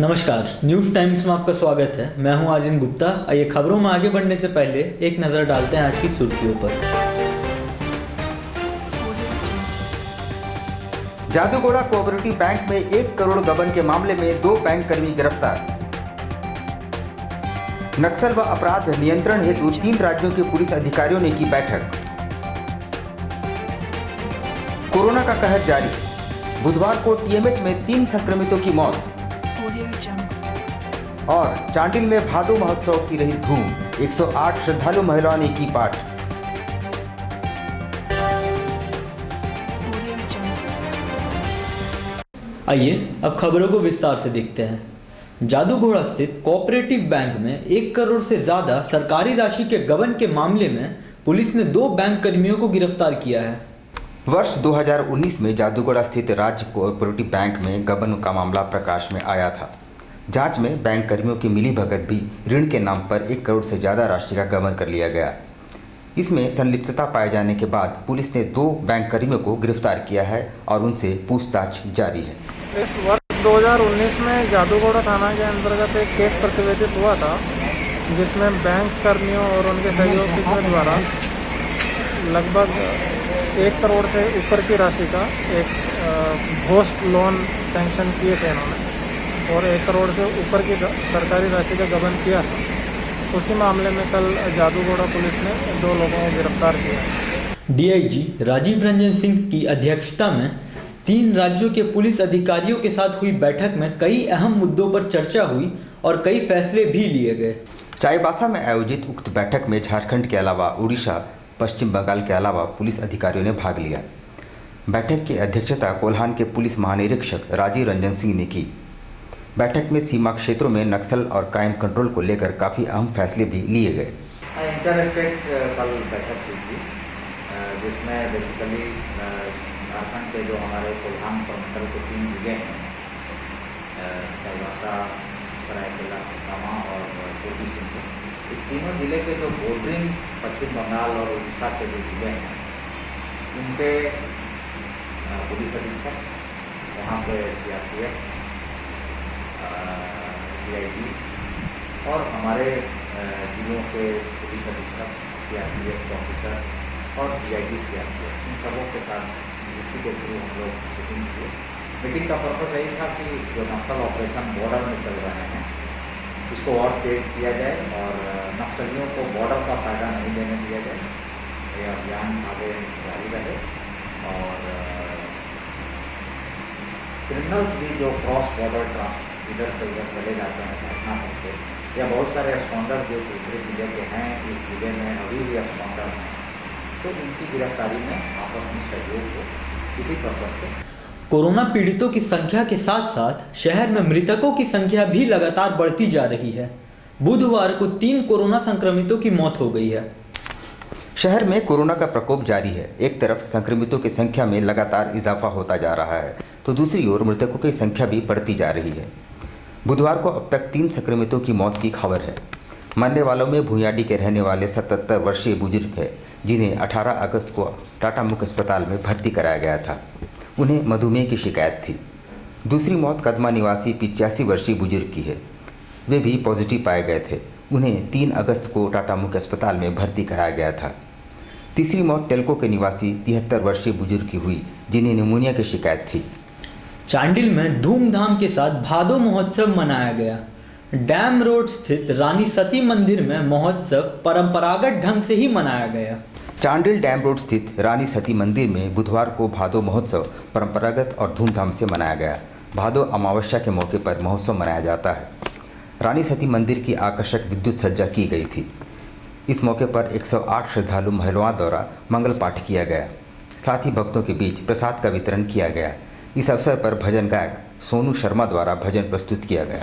नमस्कार, news times में आपका स्वागत है। मैं हूं आर्यन गुप्ता। आइए खबरों में आगे बढ़ने से पहले एक नज़र डालते हैं आज की सुर्खियों पर। जादूगोड़ा कोऑपरेटिव बैंक में 1 करोड़ गबन के मामले में 2 बैंक कर्मी गिरफ्तार। नक्सल व अपराध नियंत्रण हेतु 3 राज्यों के पुलिस अधिकारियों ने की बैठक। कोरोना का कहर जारी, बुधवार को टीएमएच में 3 संक्रमितों की मौत। और चांडिल में भादो महोत्सव की रही धूम, 108 श्रद्धालु महिलाओं ने की पाठ। आइए अब खबरों को विस्तार से देखते हैं। जादूगोड़ा स्थित कोऑपरेटिव बैंक में 1 करोड़ से ज़्यादा सरकारी राशि के गबन के मामले में पुलिस ने 2 बैंक कर्मियों को गिरफ्तार किया है। वर्ष 2019 में जादूगोड़ा स्थित राज्य कोऑपरेटिव बैंक में गबन का मामला प्रकाश में आया था। जांच में बैंक कर्मियों की मिलीभगत भी ऋण के नाम पर 1 करोड़ से ज़्यादा राशि का गबन कर लिया गया। इसमें संलिप्तता पाए जाने के बाद पुलिस ने 2 बैंक कर्मियों को गिरफ्तार किया है और उनसे पूछताछ जारी है। इस वर्ष 2019 में जादूगोड़ा थाना के अंतर्गत एक केस प्रतिवेदित हुआ था, जिसमें बैंक कर्मियों और उनके सहयोगियों द्वारा लगभग 1 करोड़ से ऊपर की राशि का एक घोस्ट लोन सैंक्शन किए थे इन्होंने और 1 करोड़ से ऊपर की सरकारी राशि का गबन किया था। उसी मामले में कल जादूगोड़ा पुलिस ने 2 लोगों को गिरफ्तार किया। डीआईजी राजीव रंजन सिंह की अध्यक्षता में 3 राज्यों के पुलिस अधिकारियों के साथ हुई बैठक में कई अहम मुद्दों पर चर्चा हुई और कई फैसले भी लिए गए। चाईबासा में आयोजित उक्त बैठक में झारखंड के अलावा उड़ीसा, पश्चिम बंगाल के अलावा पुलिस अधिकारियों ने भाग लिया। बैठक की अध्यक्षता कोल्हान के पुलिस महानिरीक्षक राजीव रंजन सिंह ने की। बैठक में सीमा क्षेत्रों में नक्सल और क्राइम कंट्रोल को लेकर काफ़ी अहम फैसले भी लिए गए। इंटर स्टेट कल बैठक हुई थी, जिसमें बेसिकली झारखंड के जो हमारे कोल्हान प्रमंडल के 3 जिले हैं, चाईबासा, सरायकेला खरसावां और पूर्वी सिंहभूम, इस तीनों जिले के जो बॉर्डरिंग पश्चिम बंगाल और उड़ीसा के जो जिले हैं, उनके पुलिस अधीक्षक, वहाँ पे सीआरपीएफ, डीआईजी और हमारे जिलों के पुलिस अधीक्षक, सीआरपीएफ ऑफिसर और डीआईजी सीआरपीएफ, इन सबों के साथ इसी के थ्रू हम लोग मीटिंग किए। मीटिंग का पर्पस यही था कि जो नक्सल ऑपरेशन बॉर्डर में चल रहे हैं, इसको और तेज किया जाए और नक्सलियों को बॉर्डर का फायदा नहीं देने दिया जाए। ये अभियान आगे जारी रहे और क्रिमिनल्स भी जो क्रॉस बॉर्डर इधर से उधर चले जाते हैं घटना करके, या बहुत सारे एक्सपाउंडर जो दूसरे जिले के हैं, इस जिले में अभी भी एक्सपाउंडर हैं, तो इनकी गिरफ्तारी में आपस में सहयोग हो, इसी पर्पज से। कोरोना पीड़ितों की संख्या के साथ साथ शहर में मृतकों की संख्या भी लगातार बढ़ती जा रही है। बुधवार को 3 कोरोना संक्रमितों की मौत हो गई है। शहर में कोरोना का प्रकोप जारी है। एक तरफ संक्रमितों की संख्या में लगातार इजाफा होता जा रहा है, तो दूसरी ओर मृतकों की संख्या भी बढ़ती जा रही है। बुधवार को अब तक 3 संक्रमितों की मौत की खबर है। मरने वालों में भूयाडी के रहने वाले 77 वर्षीय बुजुर्ग है, जिन्हें 18 अगस्त को टाटा मुख्य अस्पताल में भर्ती कराया गया था। उन्हें मधुमेह की शिकायत थी। दूसरी मौत कदमा निवासी 85 वर्षीय बुजुर्ग की है। वे भी पॉजिटिव पाए गए थे। उन्हें 3 अगस्त को टाटा मुख्य अस्पताल में भर्ती कराया गया था। तीसरी मौत टेल्को के निवासी 73 वर्षीय बुजुर्ग की हुई, जिन्हें निमोनिया की शिकायत थी। चांडिल में धूमधाम के साथ भादो महोत्सव मनाया गया। डैम रोड स्थित रानी सती मंदिर में महोत्सव परंपरागत ढंग से ही मनाया गया। चांडिल डैम रोड स्थित रानी सती मंदिर में बुधवार को भादो महोत्सव परंपरागत और धूमधाम से मनाया गया। भादो अमावस्या के मौके पर महोत्सव मनाया जाता है। रानी सती मंदिर की आकर्षक विद्युत सज्जा की गई थी। इस मौके पर 108 श्रद्धालु महिलाओं द्वारा मंगल पाठ किया गया। साथ ही भक्तों के बीच प्रसाद का वितरण किया गया। इस अवसर पर भजन गायक सोनू शर्मा द्वारा भजन प्रस्तुत किया गया।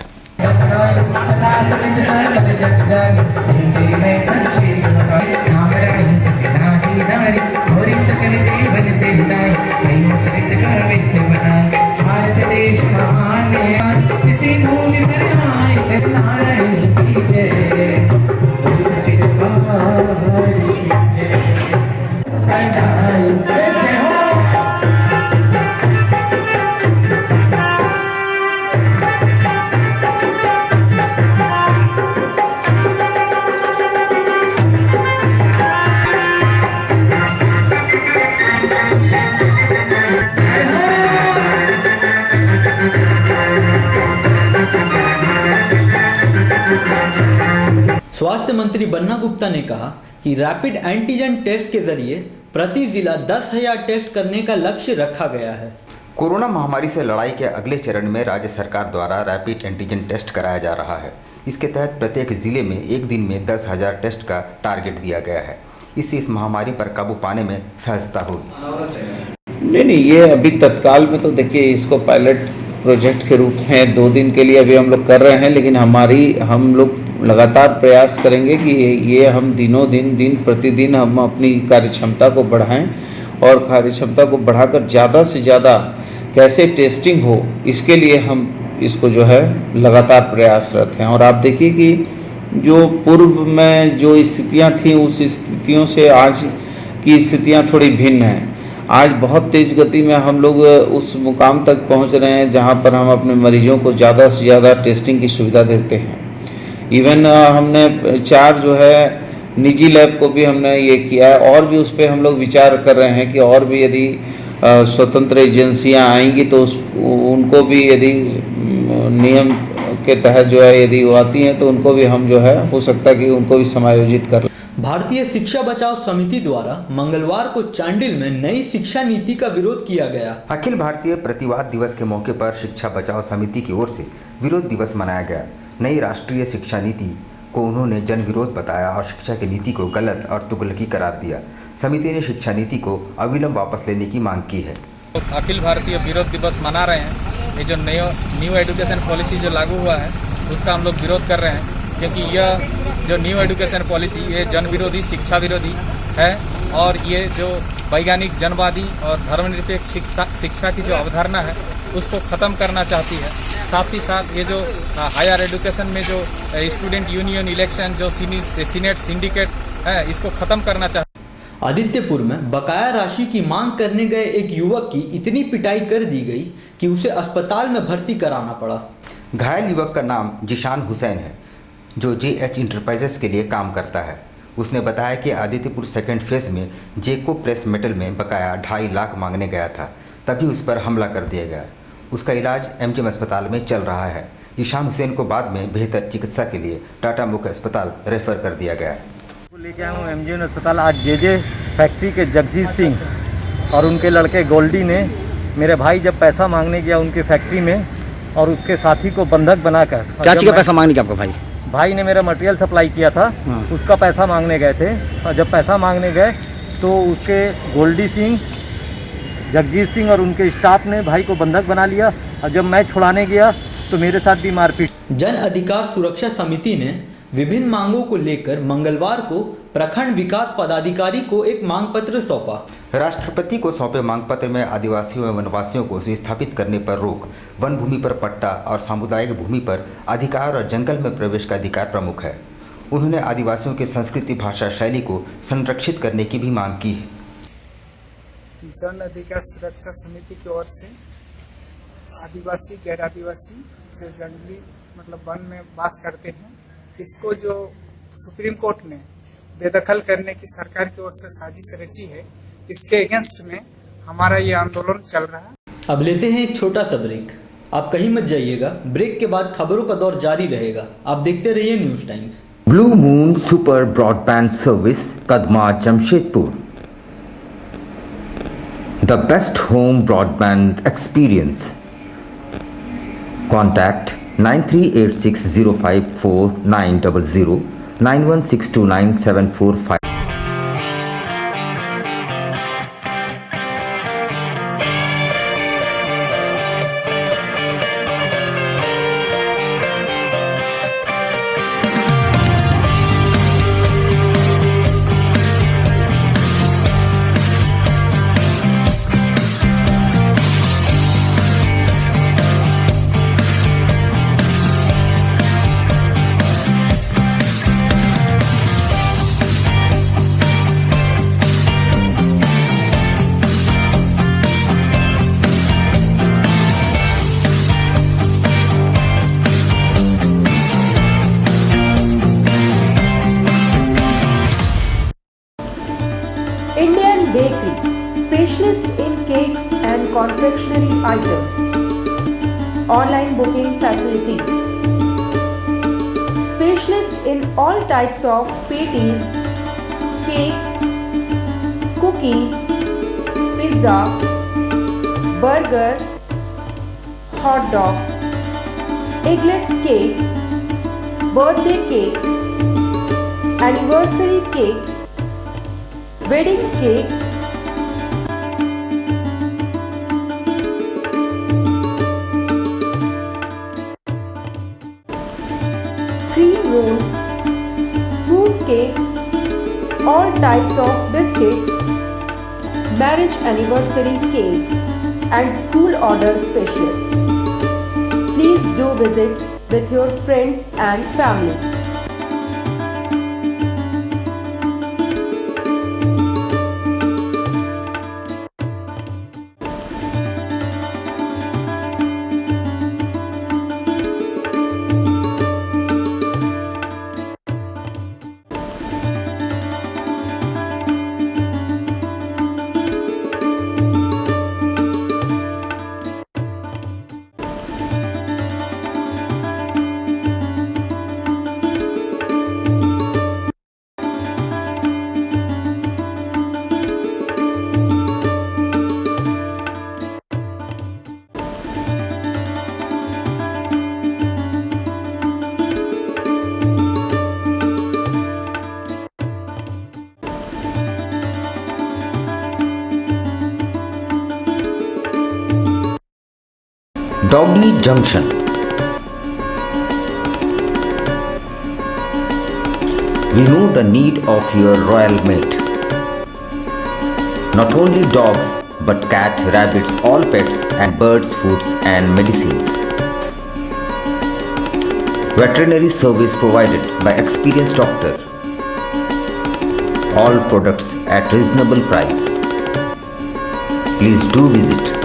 मंत्री बन्ना गुप्ता ने कहा कि रैपिड एंटीजन टेस्ट के जरिए प्रति जिला 10,000 टेस्ट करने का लक्ष्य रखा गया है। कोरोना महामारी से लड़ाई के अगले चरण में राज्य सरकार द्वारा रैपिड एंटीजन टेस्ट कराया जा रहा है। इसके तहत प्रत्येक जिले में एक दिन में 10,000 टेस्ट का टारगेट दिया गया है। इससे इस महामारी पर काबू पाने में सहजता होगी। नहीं, ये अभी तत्काल में तो देखिए इसको पायलट प्रोजेक्ट के रूप में 2 दिन के लिए अभी हम लोग कर रहे हैं, लेकिन हम लोग लगातार प्रयास करेंगे कि ये हम दिन प्रतिदिन हम अपनी कार्यक्षमता को बढ़ाएं और कार्यक्षमता को बढ़ाकर ज़्यादा से ज़्यादा कैसे टेस्टिंग हो, इसके लिए हम इसको जो है लगातार प्रयासरत हैं। और आप देखिए कि जो पूर्व में जो स्थितियां थी उस स्थितियों से आज की स्थितियां थोड़ी भिन्न हैं। आज बहुत तेज़ गति में हम लोग उस मुकाम तक पहुंच रहे हैं जहां पर हम अपने मरीजों को ज़्यादा से ज़्यादा टेस्टिंग की सुविधा देते हैं। इवन हमने 4 जो है निजी लैब को भी हमने ये किया है और भी उस पर हम लोग विचार कर रहे हैं कि और भी यदि स्वतंत्र एजेंसियां आएंगी तो उनको भी यदि नियम के तहत जो है यदि वो आती हैं तो उनको भी हम जो है हो सकता है कि उनको भी समायोजित कर। भारतीय शिक्षा बचाओ समिति द्वारा मंगलवार को चांडिल में नई शिक्षा नीति का विरोध किया गया। अखिल भारतीय प्रतिवाद दिवस के मौके पर शिक्षा बचाओ समिति की ओर से विरोध दिवस मनाया गया। नई राष्ट्रीय शिक्षा नीति को उन्होंने जन विरोध बताया और शिक्षा की नीति को गलत और तुगलकी करार दिया। समिति ने शिक्षा नीति को अविलंब वापस लेने की मांग की है। अखिल भारतीय विरोध दिवस मना रहे हैं। ये जो न्यू एजुकेशन पॉलिसी जो लागू हुआ है उसका हम लोग विरोध कर रहे हैं, क्योंकि यह जो न्यू एजुकेशन पॉलिसी ये जन विरोधी, शिक्षा विरोधी है और ये जो वैज्ञानिक, जनवादी और धर्मनिरपेक्ष शिक्षा की जो अवधारणा है उसको ख़त्म करना चाहती है। साथ ही साथ ये जो हायर एजुकेशन में जो स्टूडेंट यूनियन इलेक्शन जो सीनेट सिंडिकेट है इसको ख़त्म करना चाहती है। आदित्यपुर में बकाया राशि की मांग करने गए एक युवक की इतनी पिटाई कर दी गई कि उसे अस्पताल में भर्ती कराना पड़ा। घायल युवक का नाम जिशान हुसैन है, जो JH इंटरप्राइजेस के लिए काम करता है। उसने बताया कि आदित्यपुर सेकंड फेज में जेको प्रेस मेटल में बकाया 2.5 लाख मांगने गया था, तभी उस पर हमला कर दिया गया। उसका इलाज MGM अस्पताल में चल रहा है। जिशान हुसैन को बाद में बेहतर चिकित्सा के लिए टाटा मुख्य अस्पताल रेफर कर दिया गया। लेके आया हूँ MGM अस्पताल। आज JJ फैक्ट्री के जगजीत सिंह और उनके लड़के गोल्डी ने मेरे भाई जब पैसा मांगने गया उनकी फैक्ट्री में और उसके साथी को बंधक बनाकर, क्या चीज़ का पैसा मांगने गया आपका भाई ने मेरा मटेरियल सप्लाई किया था, उसका पैसा मांगने गए थे। और जब पैसा मांगने गए तो उसके गोल्डी सिंह, जगजीत सिंह और उनके स्टाफ ने भाई को बंधक बना लिया और जब मैं छुड़ाने गया तो मेरे साथ भी मारपीट। जन अधिकार सुरक्षा समिति ने विभिन्न मांगों को लेकर मंगलवार को प्रखंड विकास पदाधिकारी को एक मांग पत्र सौंपा। राष्ट्रपति को सौंपे मांग पत्र में आदिवासियों एवं वनवासियों को विस्थापित करने पर रोक, वन भूमि पर पट्टा और सामुदायिक भूमि पर अधिकार और जंगल में प्रवेश का अधिकार प्रमुख है। उन्होंने आदिवासियों की संस्कृति, भाषा, शैली को संरक्षित करने की भी मांग की है। जन अधिकार सुरक्षा समिति की ओर से आदिवासी, गैर आदिवासी जो जंगली मतलब वन में वास करते हैं, इसको जो सुप्रीम कोर्ट ने बेदखल करने की सरकार की ओर से साजिश रची है, इसके अगेंस्ट में हमारा ये आंदोलन चल रहा है। अब लेते हैं एक छोटा सा ब्रेक। आप कहीं मत जाइएगा, ब्रेक के बाद खबरों का दौर जारी रहेगा। आप देखते रहिए news times. Blue moon super broadband service, Kadma, Jamshedpur. The best home broadband experience. Contact 9386054900 91629745. Indian Bakery, specialist in cakes and confectionery items. Online booking facilities. specialist in all types of patties, cakes, cookies, pizza, burger, hot dog, eggless cake, birthday cake, anniversary cakes, wedding cakes, cream rolls, fruit cakes, all types of biscuits, marriage anniversary cakes, and school order specialists. Please do visit with your friends and family. Doggy Junction. We know the need of your royal mate. Not only dogs, but cat, rabbits, all pets and birds, foods and medicines. Veterinary service provided by experienced doctor. All products at reasonable price. Please do visit.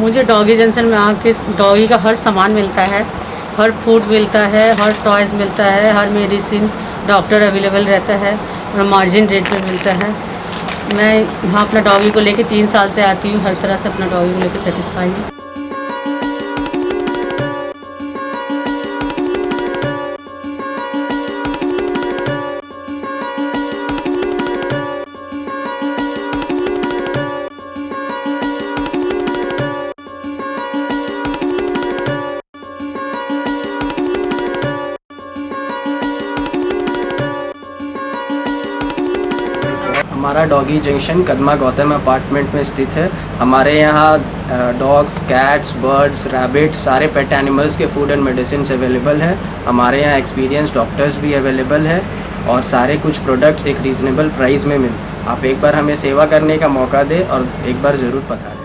मुझे doggy junction में आके doggy का हर सामान मिलता है, हर food मिलता है, हर toys मिलता है, हर मेडिसिन डॉक्टर अवेलेबल रहता है और मार्जिन रेट में मिलता है। मैं यहाँ अपना डॉगी को लेके 3 साल से आती हूँ, हर तरह से अपना डॉगी को लेके सेटिस्फाई हूँ। हमारा doggy junction Kadma Gautam apartment में स्थित है। हमारे यहाँ डॉग्स, कैट्स, बर्ड्स, रैबिट सारे पेट एनिमल्स के फूड एंड मेडिसिन अवेलेबल है। हमारे यहाँ एक्सपीरियंस डॉक्टर्स भी अवेलेबल है और सारे कुछ प्रोडक्ट्स एक रीज़नेबल प्राइस में आप एक बार हमें सेवा करने का मौका दें और एक बार ज़रूर पधारें।